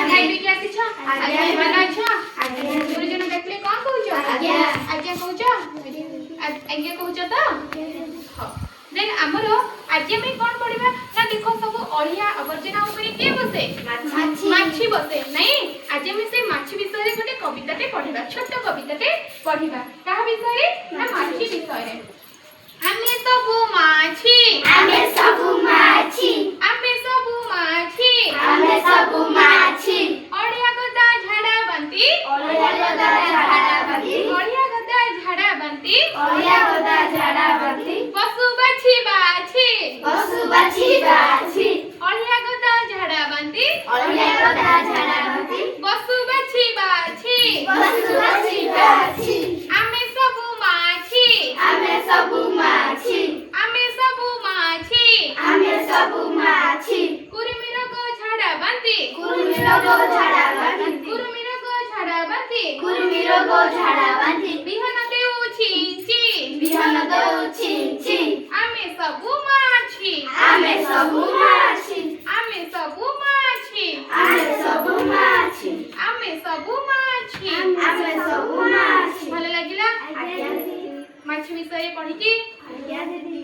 ଖାଇ ପିକି ଆସିଛ? ଆଜ୍ଞା ଭଲ ଅଛ? ଗୁରୁଜନ ଦେଖିଲେ କଣ କହୁଛ? ଆଜ୍ଞା ଆଜ୍ଞା କହୁଛ? ଆଜ୍ଞା କହୁଛ ତ? ହଁ ଦେନ୍ ଆମର ଆଜି ଆମେ କଣ ପଢିବା ନା ଦେଖ ସବୁ ଅଳିଆ ଆବର୍ଜନା ଉପରେ କିଏ ବସେ? ମାଛି ବସେ ନାଇଁ। ଆଜି ଆମେ ସେ ମାଛି ବିଷୟରେ ଗୋଟେ କବିତାଟେ ପଢିବା, ଛୋଟ କବିତାଟେ ପଢିବା। କାହା ବିଷୟରେ? ନା ମାଛି ବିଷୟରେ। ଆମେ ସବୁ ମାଛି, ଆମେ ସବୁ ମାଛି, ଆମେ ସବୁ ମାଛି, ଆମେ ସବୁ ମାଛି, ଅଳିଆ ଗଦା ଝାଡା ବାନ୍ତି, ଅଳିଆ ଗଦା ଝାଡା ବାନ୍ତି, ଅଳିଆ ଗଦା ଝାଡା ବାନ୍ତି, ଅଳିଆ ଗଦା ଝାଡା ବାନ୍ତି, ପଶୁ ବାଛି ବାଛି, ପଶୁ ବାଛି ବାଛି, ଅଳିଆ ଗଦା ଝାଡା ବାନ୍ତି, ଅଳିଆ ଗଦା ଝାଡା ବାନ୍ତି, ପଶୁ ବାଛି ବାଛି, ପଶୁ ବାଛି ବାଛି, ଆମେ ସବୁ ମାଛି, ଆମେ ସବୁ ମାଛି, ଆମେ ସବୁ ମାଛି, ଆମେ ସବୁ ମାଛି, କୁରୁମି ରୋଗ ଝାଡା ବାନ୍ତି, କୁରୁମି ରୋଗ ଝାଡା ବାନ୍ତି, କୁରୁମି ରୋଗ ଝାଡା ବାନ୍ତି, କୁରୁମି ରୋଗ ଝାଡା ବାନ୍ତି, ବିହନ ଦେଉଛି ଛି, ବିହନ ଦଉଛି ଛି, ଆମେ ସବୁ ମାଛି, ଆମେ ସବୁ ମାଛି, ଆମେ ସବୁ ମାଛି, ଆମେ ସବୁ ମାଛି, ଆମେ ସବୁ ମାଛି। ଆମେ ସବୁ ମାଛି। ଭଲ ଲାଗିଲା ଆଜ୍ଞା ଦିଦି, ମାଛି ବିଷୟରେ ପଢିକି? ଆଜ୍ଞା ଦିଦି।